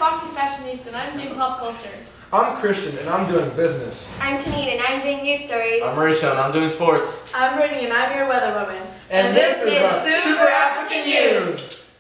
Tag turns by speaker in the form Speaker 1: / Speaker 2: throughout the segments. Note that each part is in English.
Speaker 1: Foxy Fashionista and I'm doing pop culture.
Speaker 2: I'm Christian and I'm doing business.
Speaker 3: I'm Tanita and I'm doing news stories.
Speaker 4: I'm Marisha and I'm doing sports.
Speaker 1: I'm Brittany and I'm your weather woman.
Speaker 2: And this is the
Speaker 3: Super African News.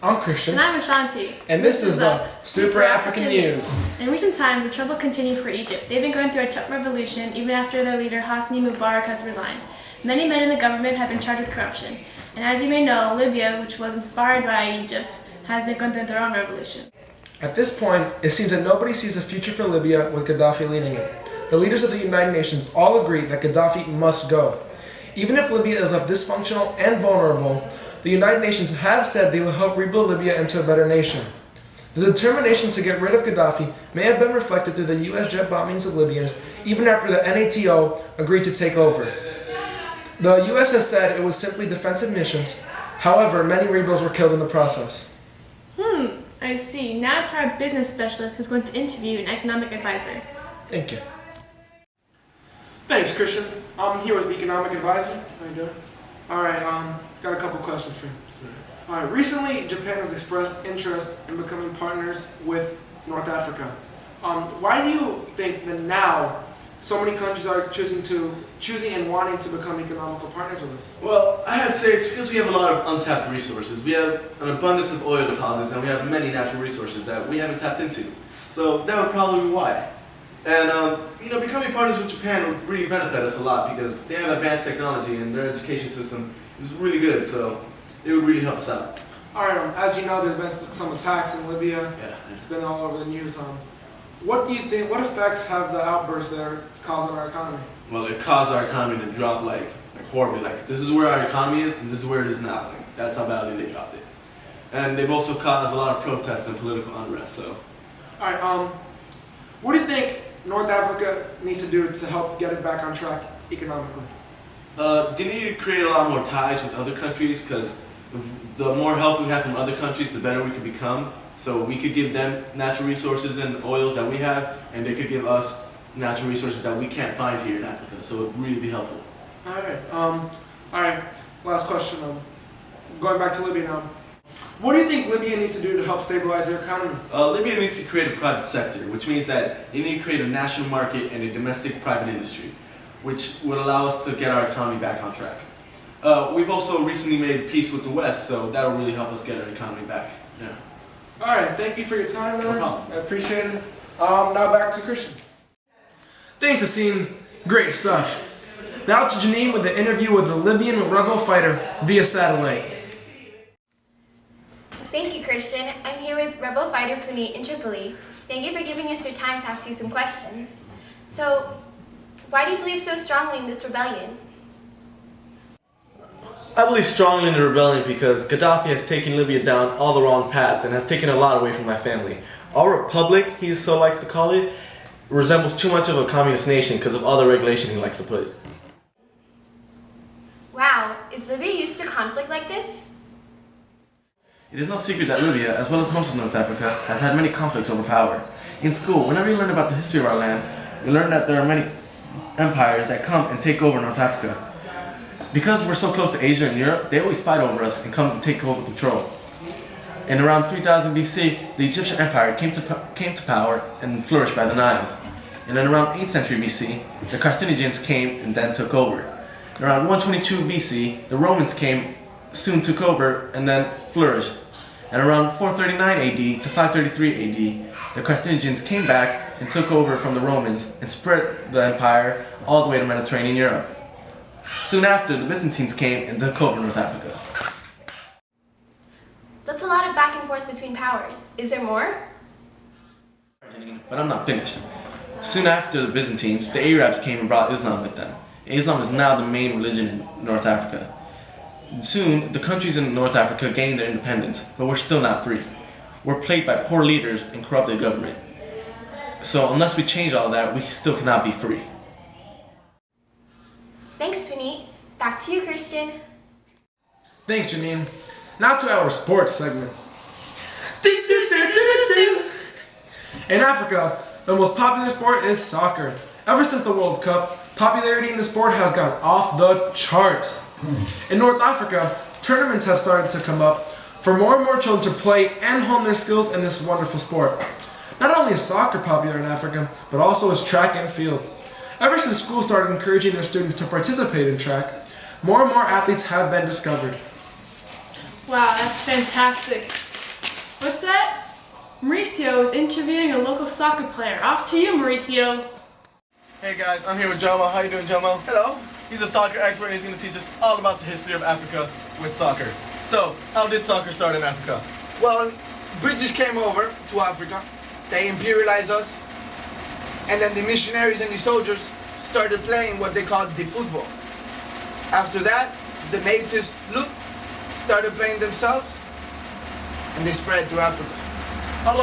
Speaker 2: I'm Christian.
Speaker 1: And I'm Ashanti.
Speaker 2: And this is the Super African News.
Speaker 1: In recent times, the trouble continued for Egypt. They've been going through a tough revolution even after their leader Hosni Mubarak has resigned. Many men in the government have been charged with corruption. And as you may know, Libya, which was inspired by Egypt, has been going through their own revolution.
Speaker 2: At this point, it seems that nobody sees a future for Libya with Gaddafi leading it. The leaders of the United Nations all agree that Gaddafi must go. Even if Libya is left dysfunctional and vulnerable, the United Nations have said they will help rebuild Libya into a better nation. The determination to get rid of Gaddafi may have been reflected through the US jet bombings of Libyans even after the NATO agreed to take over. The US has said it was simply defensive missions. However, many rebels were killed in the process.
Speaker 1: I see. Now to our business specialist who's going to interview an economic advisor.
Speaker 2: Thank you. Thanks, Christian. I'm here with Economic Advisor. How you doing? Alright, got a couple questions for you. Alright, recently Japan has expressed interest in becoming partners with North Africa. Why do you think that now so many countries are choosing and wanting to become economical partners with us?
Speaker 4: Well, I had to say it's because we have a lot of untapped resources. We have an abundance of oil deposits and we have many natural resources that we haven't tapped into. So that would probably be why. And becoming partners with Japan would really benefit us a lot because they have advanced technology and their education system is really good. So it would really help us out.
Speaker 2: Alright, as you know, there's been some attacks in Libya.
Speaker 4: Yeah.
Speaker 2: It's been all over the news. What do you think? What effects have the outbursts there caused on our economy?
Speaker 4: Well, it caused our economy to drop like horribly. Like this is where our economy is, and this is where it is now. Like that's how badly they dropped it. And they've also caused a lot of protests and political unrest. So,
Speaker 2: all right. What do you think North Africa needs to do to help get it back on track economically?
Speaker 4: they need to create a lot more ties with other countries because the more help we have from other countries, the better we could become. So we could give them natural resources and oils that we have, and they could give us natural resources that we can't find here in Africa. So it would really be helpful.
Speaker 2: All right. Last question. Going back to Libya now. What do you think Libya needs to do to help stabilize their economy?
Speaker 4: Libya needs to create a private sector, which means that they need to create a national market and a domestic private industry, which would allow us to get our economy back on track. We've also recently made peace with the West, so that will really help us get our economy back. Yeah.
Speaker 2: All right, thank you for your time, man.
Speaker 4: No problem.
Speaker 2: I appreciate it. Now back to Christian. Thanks, Asim. Great stuff. Now to Janine with the interview with the Libyan rebel fighter via satellite.
Speaker 3: Thank you, Christian. I'm here with rebel fighter Puneet in Tripoli. Thank you for giving us your time to ask you some questions. So, why do you believe so strongly in this rebellion?
Speaker 4: I believe strongly in the rebellion because Gaddafi has taken Libya down all the wrong paths and has taken a lot away from my family. Our republic, he so likes to call it, resembles too much of a communist nation because of all the regulation he likes to put.
Speaker 3: Wow, is Libya used to conflict like this?
Speaker 4: It is no secret that Libya, as well as most of North Africa, has had many conflicts over power. In school, whenever you learn about the history of our land, you learn that there are many empires that come and take over North Africa. Because we're so close to Asia and Europe, they always fight over us and come and take over control. In around 3000 BC, the Egyptian Empire came to power and flourished by the Nile. And in around 8th century BC, the Carthaginians came and then took over. In around 122 BC, the Romans came, soon took over, and then flourished. And around 439 AD to 533 AD, the Carthaginians came back and took over from the Romans and spread the empire all the way to Mediterranean Europe. Soon after, the Byzantines came and took over North Africa.
Speaker 3: That's a lot of back and forth between powers. Is there more?
Speaker 4: But I'm not finished. Soon after the Byzantines, the Arabs came and brought Islam with them. Islam is now the main religion in North Africa. Soon, the countries in North Africa gained their independence, but we're still not free. We're plagued by poor leaders and corrupted government. So unless we change all that, we still cannot be free.
Speaker 3: Thanks, Puneet. Back to you, Christian.
Speaker 2: Thanks, Janine. Now to our sports segment. In Africa, the most popular sport is soccer. Ever since the World Cup, popularity in the sport has gone off the charts. In North Africa, tournaments have started to come up for more and more children to play and hone their skills in this wonderful sport. Not only is soccer popular in Africa, but also is track and field. Ever since schools started encouraging their students to participate in track, more and more athletes have been discovered.
Speaker 1: Wow, that's fantastic. What's that? Mauricio is interviewing a local soccer player. Off to you, Mauricio.
Speaker 4: Hey guys, I'm here with Jomo. How you doing, Jomo? Hello. He's a soccer expert and he's going to teach us all about the history of Africa with soccer. So, how did soccer start in Africa?
Speaker 5: Well, British came over to Africa, they imperialized us, and then the missionaries and the soldiers started playing what they called the football. After that, the natives started playing themselves, and they spread through Africa.
Speaker 4: How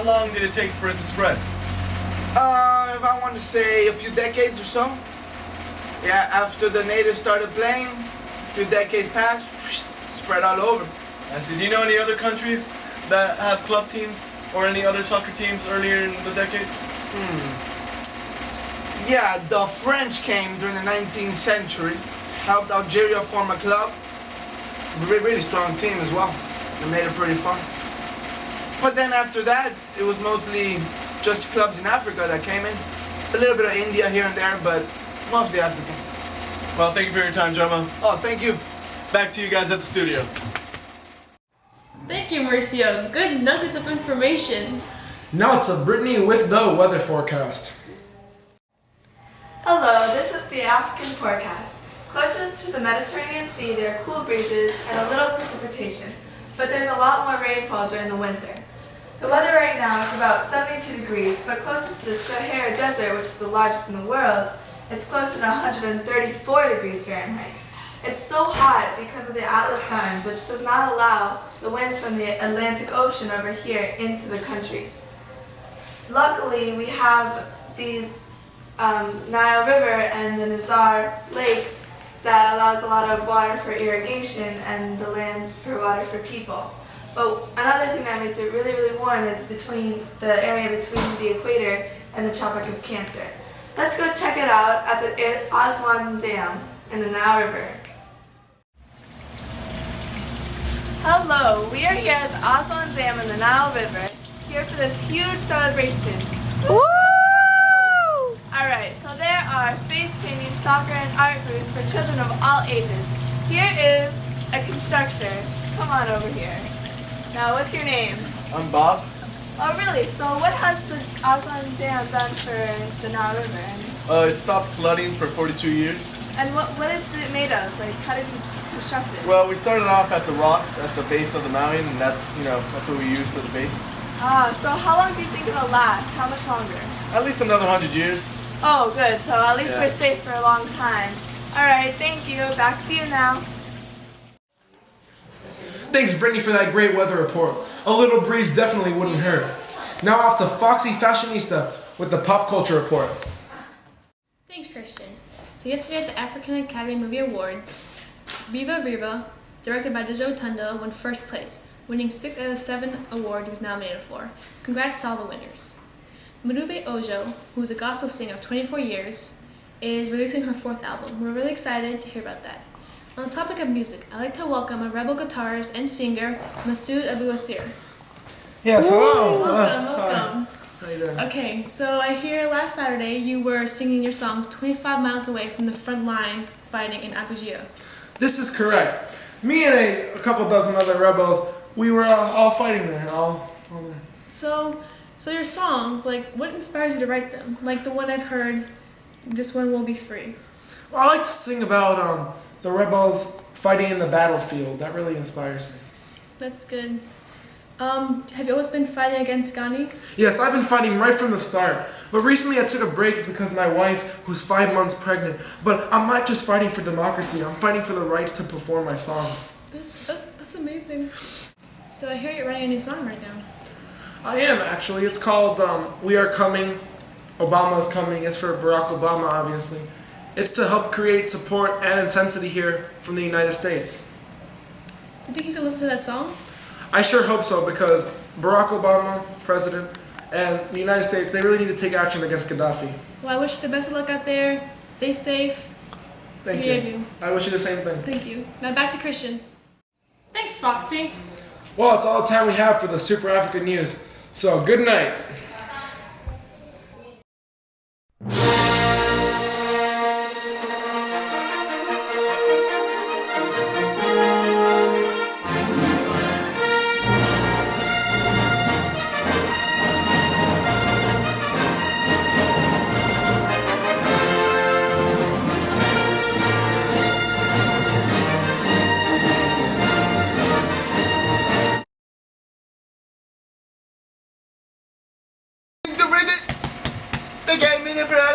Speaker 4: long did it take for it to spread?
Speaker 5: If I want to say a few decades or so. Yeah, after the natives started playing, a few decades passed, spread all over.
Speaker 4: I see. Do you know any other countries that have club teams or any other soccer teams earlier in the decades?
Speaker 5: Yeah, the French came during the 19th century, helped Algeria form a club. Really strong team as well. They made it pretty fun. But then after that, it was mostly just clubs in Africa that came in. A little bit of India here and there, but mostly African.
Speaker 4: Well, thank you for your time, Jomo.
Speaker 5: Oh, thank you.
Speaker 4: Back to you guys at the studio.
Speaker 1: Thank you, Mauricio. Good nuggets of information.
Speaker 2: Now to Brittany with the weather forecast.
Speaker 6: Hello, this is the African forecast. Closer to the Mediterranean Sea, there are cool breezes and a little precipitation, but there's a lot more rainfall during the winter. The weather right now is about 72 degrees, but closer to the Sahara Desert, which is the largest in the world, it's closer to 134 degrees Fahrenheit. It's so hot because of the Atlas Mountains, which does not allow the winds from the Atlantic Ocean over here into the country. Luckily, we have these Nile River and the Nizar Lake that allows a lot of water for irrigation and the land for water for people. But another thing that makes it really, really warm is the area between the equator and the Tropic of Cancer. Let's go check it out at the Aswan Dam in the Nile River. Hello, we are here at the Aswan Dam in the Nile River, here for this huge celebration. Woo! Alright, so there are face painting, soccer, and art booths for children of all ages. Here is a constructor. Come on over here. Now, what's your name?
Speaker 4: I'm Bob.
Speaker 6: Oh, really? So what has the Aswan Dam done for the Nile River?
Speaker 4: It stopped flooding for 42 years.
Speaker 6: And what is it made of? Like, how did you construct it?
Speaker 4: Well, we started off at the rocks at the base of the mountain, and that's what we used for the base.
Speaker 6: Ah, so how long do you think it'll last? How much longer?
Speaker 4: At least another 100 years.
Speaker 6: Oh, good. So at least
Speaker 4: Yeah.
Speaker 6: we're safe for a long time. All right, thank you. Back to you now.
Speaker 2: Thanks, Brittany, for that great weather report. A little breeze definitely wouldn't hurt. Now off to Foxy Fashionista with the pop culture report.
Speaker 1: Thanks, Christian. So yesterday at the African Academy Movie Awards, Viva Viva, directed by Dejo Tunda, won first place, winning 6 out of 7 awards he was nominated for. Congrats to all the winners. Mudube Ojo, who is a gospel singer of 24 years, is releasing her 4th album. We're really excited to hear about that. On the topic of music, I'd like to welcome a rebel guitarist and singer, Masood Abu Asir.
Speaker 2: Yes, hello.
Speaker 1: Welcome.
Speaker 2: How you doing?
Speaker 1: Okay, so I hear last Saturday you were singing your songs 25 miles away from the front line fighting in Abuja.
Speaker 2: This is correct. Me and a couple dozen other rebels, we were all fighting there. All there.
Speaker 1: So your songs, like, what inspires you to write them? Like the one I've heard, This One Will Be Free.
Speaker 2: Well, I like to sing about the rebels fighting in the battlefield. That really inspires me.
Speaker 1: That's good. Have you always been fighting against Gandhi?
Speaker 2: Yes, I've been fighting right from the start. But recently I took a break because my wife, who's 5 months pregnant. But I'm not just fighting for democracy, I'm fighting for the rights to perform my songs.
Speaker 1: That's amazing. So I hear you're writing a new song right now.
Speaker 2: I am, actually. It's called We Are Coming, Obama's Coming. It's for Barack Obama, obviously. It's to help create support and intensity here from the United States.
Speaker 1: Do you think he's gonna listen to that song?
Speaker 2: I sure hope so, because Barack Obama, president, and the United States, they really need to take action against Gaddafi.
Speaker 1: Well, I wish you the best of luck out there. Stay safe.
Speaker 2: Thank
Speaker 1: Yeah,
Speaker 2: you.
Speaker 1: I do.
Speaker 2: I wish you the same thing.
Speaker 1: Thank you. Now back to Christian. Thanks, Foxy.
Speaker 2: Well, that's all the time we have for the Super Africa news. So, good night.
Speaker 5: They gave me the bread.